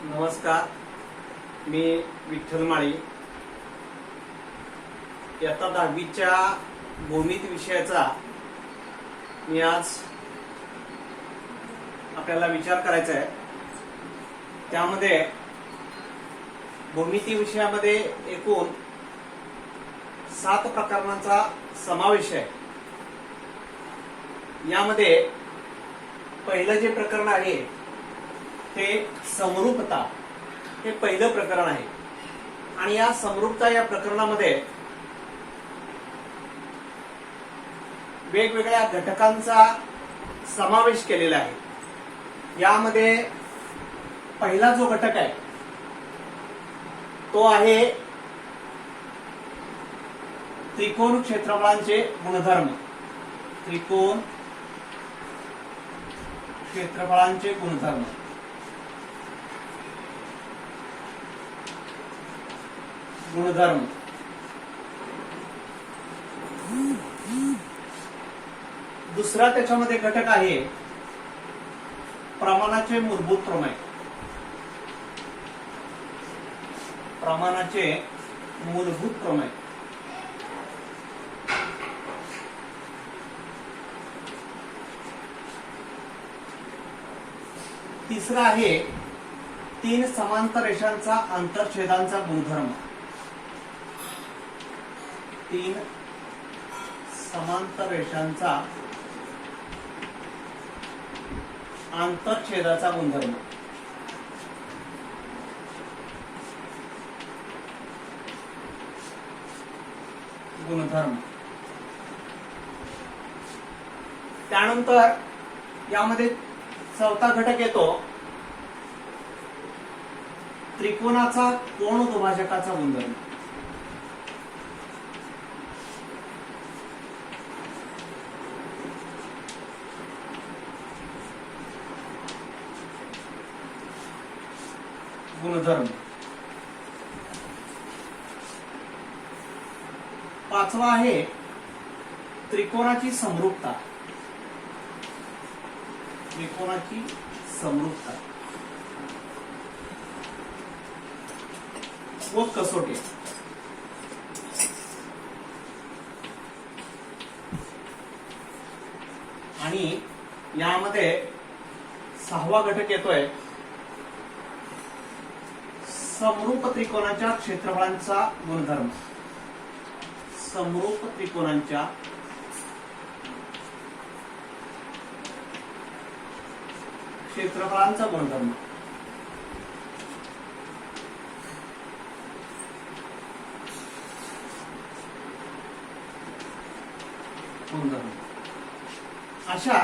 नमस्कार, मी विठ्ठल माळी. इयत्ता 10वीच्या भूमिती विषयाचा मी आज आपल्याला विचार करायचा आहे. त्यामध्ये भूमिती विषयामध्ये एकूण 7 प्रकरणांचा समावेश आहे. यामध्ये पहिलं जे प्रकरण आहे ते समरूपता हे पहिलं प्रकरण आहे. आणि या समरूपता या प्रकरणामध्ये वेगवेगळ्या घटकांचा समावेश केलेला आहे. यामध्ये पहिला जो घटक आहे तो आहे त्रिकोण क्षेत्रफळांचे गुणधर्म. त्रिकोण क्षेत्रफळांचे गुणधर्म. दुसरा त्याच्यामध्ये घटक आहे प्रमाणाचे मूलभूत प्रमेय. प्रमाणाचे मूलभूत प्रमेय. तिसरा आहे 3 समांतर रेषांचा आंतरछेदांचा गुणधर्म. 3 समांतर रेषांचा आंतरछेदाचा गुणधर्म. त्यानंतर यामध्ये चौथा घटक येतो त्रिकोणाचा कोन दुभाजकाचा गुणधर्म. पाचवा आहे त्रिकोणाची समरूपता. त्रिकोणाची समरूपता व कसोटी. आणि यामध्ये 6वा घटक येतोय समरूप त्रिकोणाच्या क्षेत्रफळांचा गुणधर्म. समरूप त्रिकोणांच्या क्षेत्रफळांचा गुणधर्म. अशा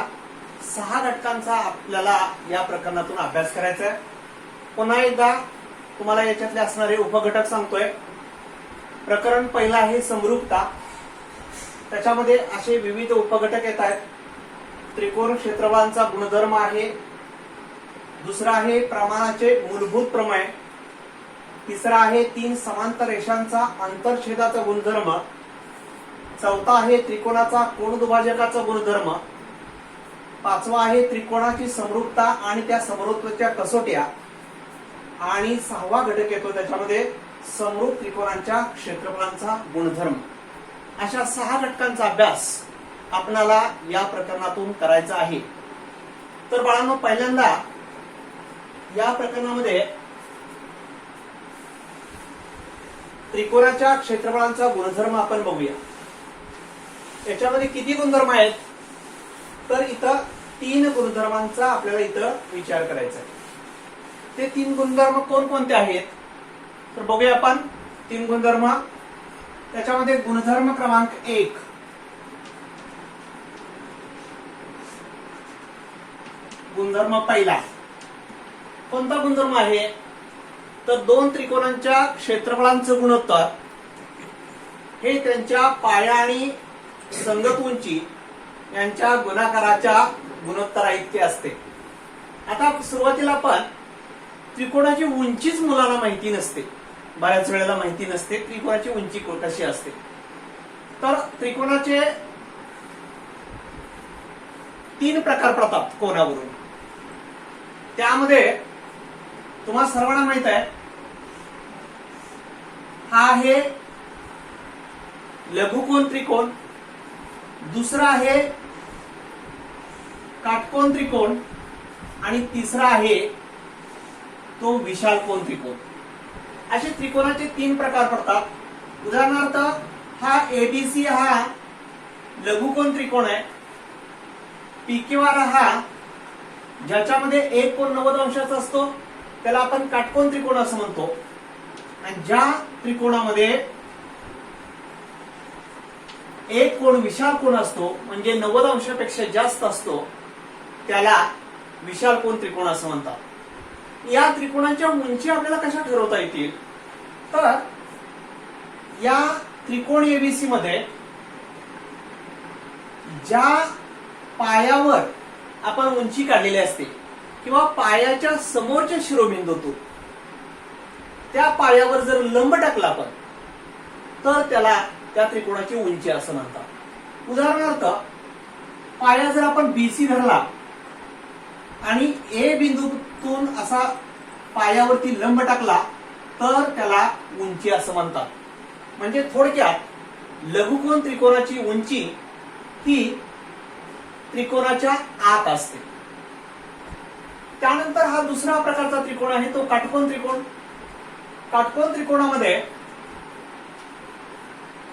6 घटकांचा आपल्याला या प्रकरणातून अभ्यास करायचा आहे. पुन्हा एकदा तुम्हाला याच्यातले असणारे उपघटक सांगतोय. प्रकरण पहिलं आहे समरूपता. त्याच्यामध्ये असे विविध उपघटक येत आहेत. त्रिकोण क्षेत्रफळांचा गुणधर्म आहे. दुसरा आहे प्रमाणाचे मूलभूत प्रमेय. तिसरा आहे 3 समांतर रेषांचा आंतरछेदाचा गुणधर्म. चौथा आहे त्रिकोणाचा कोन दुभाजकाचा गुणधर्म. 5वा आहे त्रिकोणाची समरूपता आणि त्या समरूपतेच्या कसोट्या. आणि 6वा घटक येतो त्याच्यामध्ये समरूप त्रिकोणांच्या क्षेत्रफळांचा गुणधर्म. अशा 6 घटकांचा अभ्यास आपणाला या प्रकरणातून करायचा आहे. तर बाळांनो, पहिल्यांदा या प्रकरणामध्ये त्रिकोणाच्या क्षेत्रफळांचा गुणधर्म आपण बघूया. याच्यामध्ये किती गुणधर्म आहेत? तर इथं 3 गुणधर्मांचा आपल्याला इथं विचार करायचा आहे. ते 3 गुणधर्म कोणकोणते आहेत तर बघूया आपण. 3 गुणधर्म. त्याच्यामध्ये गुणधर्म क्रमांक 1 गुणधर्म पहिला कोणता गुणधर्म आहे तर 2 त्रिकोणांच्या क्षेत्रफळांचं गुणोत्तर हे त्यांच्या पाया आणि संगत उंची यांच्या गुणाकाराच्या गुणोत्तरा इतके असते. आता सुरुवातीला आपण त्रिकोणाची उंचीच मुलांना माहिती नसते. बऱ्याच वेळेला माहिती नसते त्रिकोणाची उंची कशी असते. तर त्रिकोणाचे 3 प्रकार पडतात कोनावरून. त्यामध्ये तुम्हाला सर्वांना माहित आहे, हा आहे लघुकोन त्रिकोण, दुसरा आहे काटकोन त्रिकोण आणि तिसरा आहे तो विशाल कोन त्रिकोण. असे त्रिकोणाचे 3 प्रकार पडतात. उदाहरणार्थ हा एबीसी हा लघुकोन त्रिकोण आहे. पीक्यूआर हा ज्याच्यामध्ये एक कोन 90 अंशाचा असतो त्याला आपण काटकोन त्रिकोण असं म्हणतो. आणि ज्या त्रिकोणामध्ये एक कोन विशाल कोन असतो म्हणजे 90 अंशापेक्षा जास्त असतो त्याला विशाल कोन त्रिकोण असं म्हणतात. या त्रिकोणाच्या उंची आपल्याला कशा ठरवता येतील, तर या त्रिकोण एबीसी मध्ये ज्या पायावर आपण उंची काढलेली असते किंवा पायाच्या समोरच्या शिरोबिंदूतून त्या पायावर जर लंब टाकला आपण तर त्याला त्या त्रिकोणाची उंची असं म्हणतात. उदाहरणार्थ पाया जर आपण बीसी धरला आणि ए बिंदूतून असा पायावरती लंब टाकला तर त्याला उंची असं म्हणतात. म्हणजे थोडक्यात लघुकोन त्रिकोणाची उंची ही त्रिकोणाच्या आत असते. त्यानंतर हा दुसरा प्रकारचा त्रिकोण आहे तो काटकोन त्रिकोण. काटकोन त्रिकोणामध्ये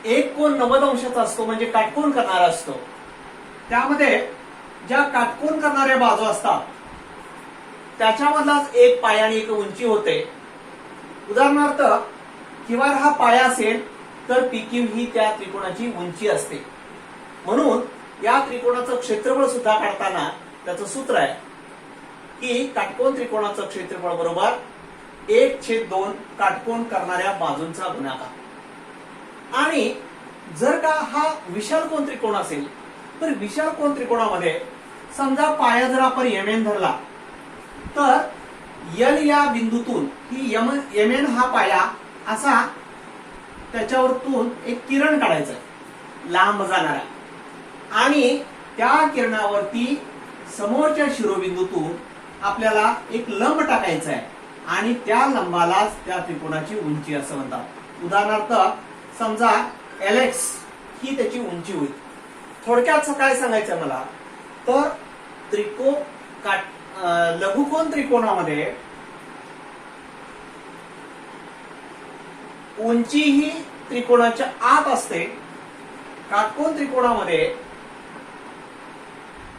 एक कोन 90 अंशाचा असतो म्हणजे काटकोन करणारा असतो. त्यामध्ये ज्या काटकोन करणाऱ्या बाजू असतात त्याच्यामधलाच एक पाया आणि एक उंची होते. उदाहरणार्थ क्यूआर हा पाया असेल तर पीक्यू ही त्या त्रिकोणाची उंची असते. म्हणून या त्रिकोणाचं क्षेत्रफळ सुद्धा काढताना त्याचं सूत्र आहे की काटकोन त्रिकोणाचं क्षेत्रफळ बरोबर 1/2 काटकोन करणाऱ्या बाजूंचा गुणाकार. आणि जर का हा विशाल कोन त्रिकोण असेल तर विशाल कोन त्रिकोणामध्ये समजा पाया जर आपण एमएन धरला तर एल या बिंदूतून ही एमएन हा पाया असा त्याच्यावरतून एक किरण काढायचा आहे लांब जाणारा आणि त्या किरणावरती समोरच्या शिरोबिंदूतून आपल्याला एक लंब टाकायचा आहे आणि त्या लंबालाच त्या त्रिकोणाची उंची असं म्हणतात. उदाहरणार्थ समजा एलएक्स ही त्याची उंची होईल. थोडक्यात काय सांगायचं मला तर लघुकोन त्रिकोणामध्ये उंची ही त्रिकोणाच्या आत असते. काटकोन त्रिकोणामध्ये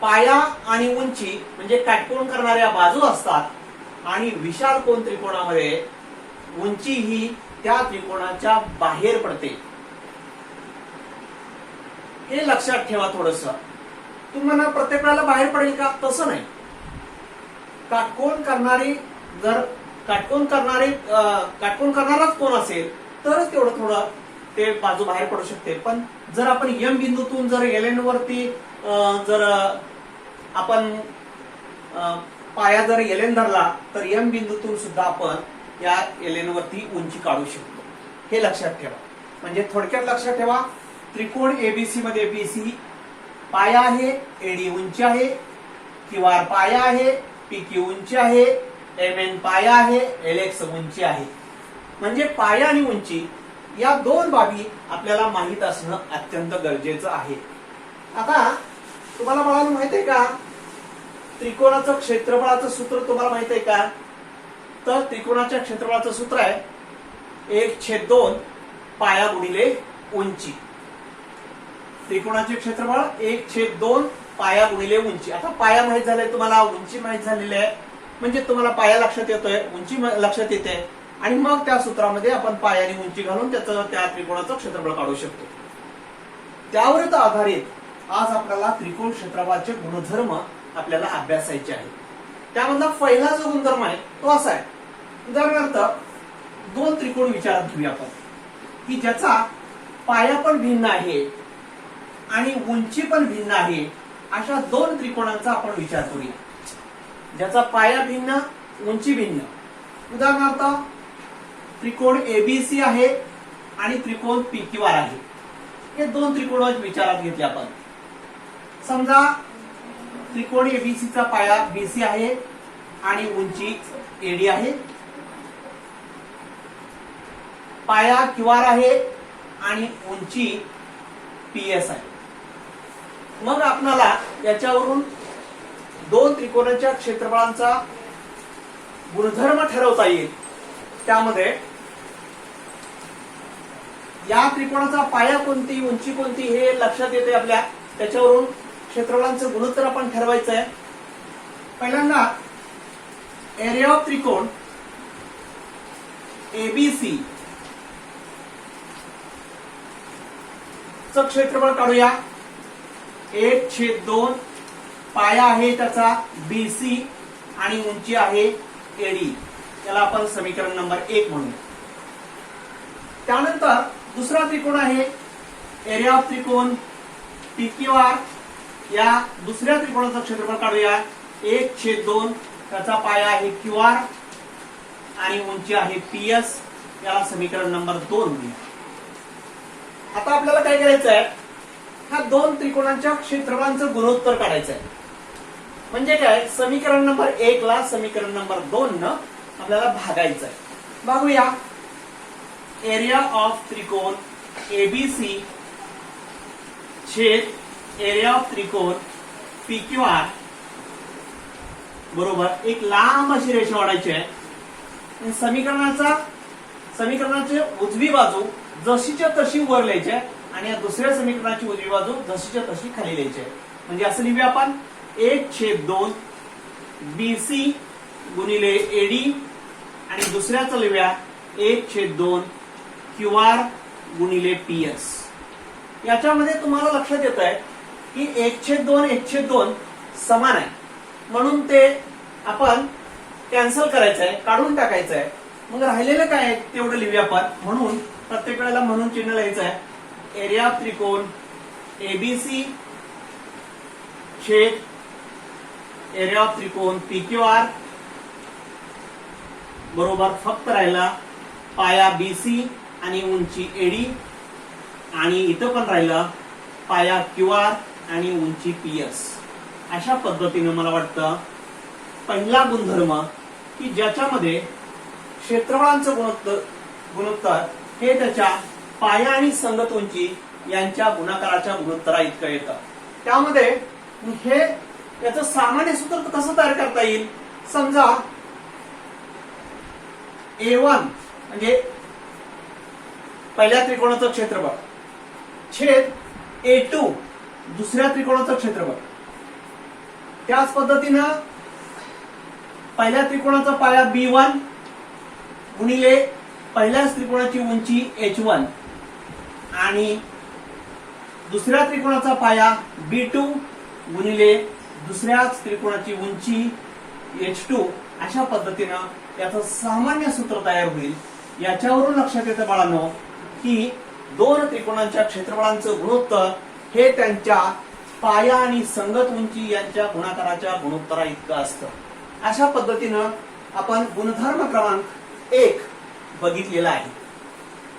पाया आणि उंची म्हणजे काटकोन करणाऱ्या बाजू असतात आणि विशाल कोन त्रिकोणामध्ये उंची ही त्या त्रिकोणाच्या बाहेर पडते. हे लक्षात ठेवा. थोडस तुम्हाला प्रत्येक वेळेला बाहेर पडेल का, तसं नाही. काटकोन करणाराच कोण असेल तरच तेवढं थोडं ते बाजू बाहेर पडू शकते. पण जर आपण एम बिंदूतून जर एलएन वरती जर आपण पाया जर एलएन धरला तर एम बिंदूतून सुद्धा आपण या एलएन वरती उंची काढू शकतो. हे लक्षात ठेवा. म्हणजे थोडक्यात लक्षात ठेवा, त्रिकोण एबीसी मध्ये बीसी पाया आहे, एडी उंची आहे, क्यूआर पाया आहे, पीक्यू उंची आहे, एमएन पाया आहे, एलएक्स उंची आहे. म्हणजे पाया आणि उंची या 2 बाबी आपल्याला माहित असणं अत्यंत गरजेचं आहे. आता तुम्हाला मला माहित आहे का त्रिकोणाचं क्षेत्रफळाचं सूत्र तुम्हाला माहित आहे का, तर त्रिकोणाच्या क्षेत्रफळाचं सूत्र आहे 1/2 पाया गुणिले उंची. त्रिकोणाचे क्षेत्रफळ 1/2 पाया गुणिले उंची. आता पाया माहित झालाय तुम्हाला, उंची माहित झालेली आहे म्हणजे तुम्हाला पाया लक्षात येतोय, उंची लक्षात येते आणि मग त्या सूत्रामध्ये आपण पाया आणि उंची घालून त्या त्रिकोणाचं क्षेत्रफळ काढू शकतो. त्यावरच आधारित आज आपल्याला त्रिकोण क्षेत्रफळाचे गुणधर्म आपल्याला अभ्यासायचे आहे. त्यामधला पहिला जो गुणधर्म आहे तो असा आहे, उदाहरणार्थ 2 त्रिकोण विचारात घेऊया आपण की ज्याचा पाया पण भिन्न आहे आणि उंची पण भिन्न आहे. अशा 2 त्रिकोणांचा आपण विचार करूया ज्याचा पाया भिन्न, उंची भिन्न. उदाहरणार्थ त्रिकोण एबीसी आहे आणि त्रिकोण पीक्यूआर आहे. हे 2 त्रिकोण विचारात घेतले आपण. समजा त्रिकोण एबीसीचा पाया बीसी आहे आणि उंची एडी आहे पाया क्यूआर आहे आणि उंची पीएस आहे. मग आपणाला याच्यावरून दोन त्रिकोणाच्या क्षेत्रफळांचा गुणधर्म ठरवता येईल. त्यामध्ये या त्रिकोणाचा पाया कोणती, उंची कोणती हे लक्षात येते आपल्या. त्याच्यावरून क्षेत्रफळांचं गुणोत्तर आपण ठरवायचं आहे. पहिल्यांदा एरिया ऑफ त्रिकोण एबीसी च क्षेत्रफळ काढूया. 1/2 पाया आहे त्याचा बीसी आणि उंची आहे एडी. याला आपण समीकरण नंबर 1 म्हणूया. त्यानंतर दुसरा त्रिकोण आहे एरिया ऑफ त्रिकोण पीक्यूआर. या दुसऱ्या त्रिकोणाचं क्षेत्रफळ काढूया. 1/2 त्याचा पाया आहे क्यूआर आणि उंची आहे पीएस. याला समीकरण नंबर 2 म्हणूया. आता आपल्याला काय करायचं आहे, ह्या दोन त्रिकोणांच्या क्षेत्रफळांचं गुणोत्तर काढायचं आहे. म्हणजे काय, समीकरण नंबर 1 ला समीकरण नंबर 2 न आपल्याला भागायचं आहे. बघूया. एरिया ऑफ त्रिकोण एबीसी छेद एरिया ऑफ त्रिकोण पीक्यूआर बरोबर एक लांब अशी रेषा ओढायची आहे. समीकरणाची उजवी बाजू जशीच्या तशी वर लिहायची आहे आणि या दुसऱ्या समीकरणाची उजवी बाजू जशीच्या तशी खाली लिहायची आहे. म्हणजे असं लिहूया आपण 1/2 बीसी गुणिले एडी आणि दुसऱ्याचं लिहूया 1/2 क्यूआर गुणिले पीएस. याच्यामध्ये तुम्हाला लक्षात येत आहे की 1/2 समान आहे, म्हणून ते आपण कॅन्सल करायचं आहे, काढून टाकायचं आहे. मग राहिलेलं काय आहे तेवढं लिहूया आपण. म्हणून प्रत्येक वेळेला म्हणून चिन्ह लिहायचं आहे. एरिया ऑफ त्रिकोण एबीसी छेद एरिया ऑफ त्रिकोण पीक्यूआर बरोबर फक्त राहिला पाया बीसी आणि उंची एडी आणि इथं पण राहिलं पाया क्यूआर आणि उंची पीएस. अशा पद्धतीने मला वाटतं पहिला गुणधर्म की ज्याच्यामध्ये क्षेत्रफळांचं गुणोत्तर हे त्याच्या पाया आणि संगत उंची यांच्या गुणाकाराच्या गुणोत्तरा इतकं येतं. त्यामध्ये हे याचं सामान्य सूत्र कसं तयार करता येईल. समजा A1 म्हणजे पहिल्या त्रिकोणाचं क्षेत्रफळ छेद A2 दुसऱ्या त्रिकोणाचं क्षेत्रफळ. त्याच पद्धतीनं पहिल्या त्रिकोणाचा पाया B1 गुणिले पहिल्याच त्रिकोणाची उंची H1 आणि दुसऱ्या त्रिकोणाचा पाया B2 गुणिले दुसऱ्याच त्रिकोणाची उंची H2. अशा पद्धतीनं याचं सामान्य सूत्र तयार होईल. याच्यावरून लक्षात येतं बाळांनो की दोन त्रिकोणांच्या क्षेत्रफळांचं गुणोत्तर हे त्यांच्या पाया आणि संगत उंची यांच्या गुणाकाराच्या गुणोत्तरा इतकं असतं. अशा पद्धतीनं आपण गुणधर्म क्रमांक 1 बघितलेला आहे.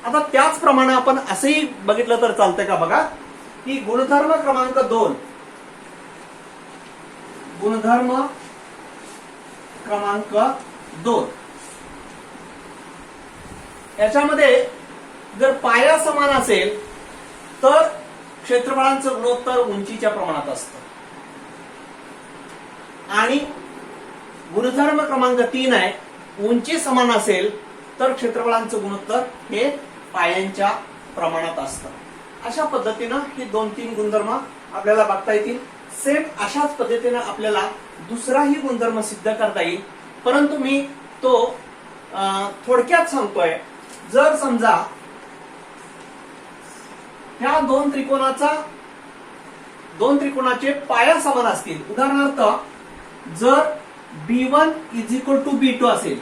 आता त्याचप्रमाणे आपण असंही बघितलं तर चालतंय का बघा की गुणधर्म क्रमांक 2 गुणधर्म क्रमांक 2 याच्यामध्ये जर पाया समान असेल तर क्षेत्रफळांचं गुणोत्तर उंचीच्या प्रमाणात असतं आणि गुणधर्म क्रमांक 3 आहे उंची समान असेल तर क्षेत्रफळांचं गुणोत्तर हे पायांच्या प्रमाणात असतं. अशा पद्धतीनं हे 2-3 गुणधर्म आपल्याला बघता येतील. सेम अशाच पद्धतीनं आपल्याला दुसराही गुणधर्म सिद्ध करता येईल, परंतु मी तो थोडक्यात सांगतोय. जर समजा ह्या दोन त्रिकोणाचे पाया समान असतील, उदाहरणार्थ जर B1 = B2 असेल,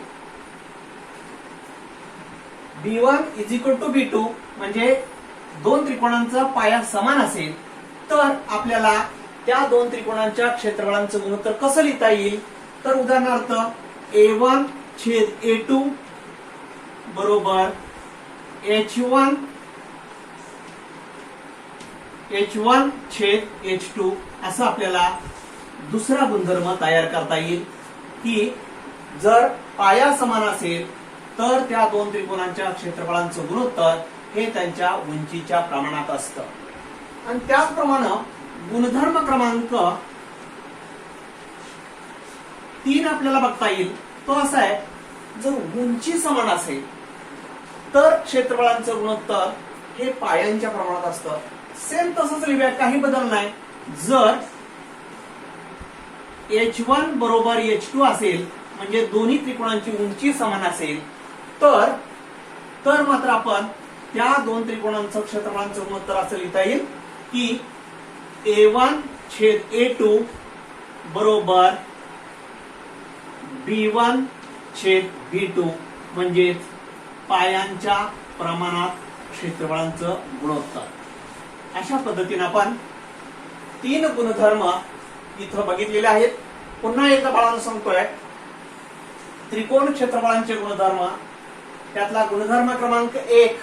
B1 = B2 म्हणजे दोन त्रिकोणांचा पाया समान असेल तर आपल्याला त्या दोन त्रिकोणांच्या क्षेत्रफळांचं गुणोत्तर कसं लिहिता येईल. तर उदाहरणार्थ A1 छेद A2 बरोबर H1 छेद H2 असं आपल्याला दुसरा गुणधर्म तयार करता येईल की जर पाया समान असेल तर त्या दोन त्रिकोणांच्या क्षेत्रफळांचं गुणोत्तर हे त्यांच्या उंचीच्या प्रमाणात असतं. आणि त्याचप्रमाणे गुणधर्म क्रमांक 3 आपल्याला बघता येईल. तो असा आहे, जर उंची समान असेल तर क्षेत्रफळांचं गुणोत्तर हे पायांच्या प्रमाणात असतं. सेम तसंच लिहूया, काही बदल नाही. जर H1 बरोबर H2 असेल, म्हणजे दोन्ही त्रिकोणांची उंची समान असेल, तर मात्र आपण त्या दोन त्रिकोणांचं क्षेत्रफळांचं गुणोत्तर असं लिहिता येईल की A1 छेद A2 बरोबर B1 छेद B2, म्हणजेच पायांच्या प्रमाणात क्षेत्रफळांचं गुणोत्तर. अशा पद्धतीने आपण 3 गुणधर्म इथं बघितलेले आहेत. पुन्हा एकदा बाळांनो सांगतोय, त्रिकोण क्षेत्रफळांचे गुणधर्म, त्यातला गुणधर्म क्रमांक 1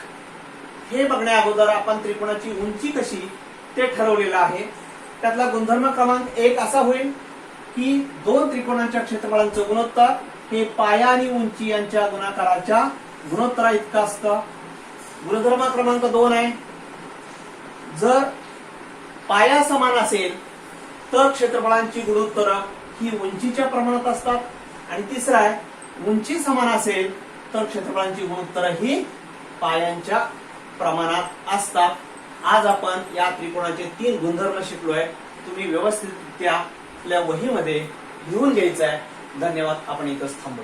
हे बघण्या अगोदर आपण त्रिकोणाची उंची कशी ते ठरवलेलं आहे. त्यातला गुणधर्म क्रमांक 1 असा होईल की दोन त्रिकोणांच्या क्षेत्रफळांचं गुणोत्तर हे पाया आणि उंची यांच्या गुणाकाराच्या गुणोत्तरा इतकं असतं. गुणधर्म क्रमांक 2 आहे, जर पाया समान असेल तर क्षेत्रफळांची गुणोत्तर ही उंचीच्या प्रमाणात असतात. आणि तिसरा आहे, उंची समान असेल तर क्षेत्रफळांची गुणोत्तर ही पायांच्या प्रमाणात असतात. आज आपण या त्रिकोणाचे 3 गुणधर्म शिकलोय. तुम्ही व्यवस्थितरित्या आपल्या वहीमध्ये लिहून घ्यायचं आहे. धन्यवाद. आपण इथंच थांबू.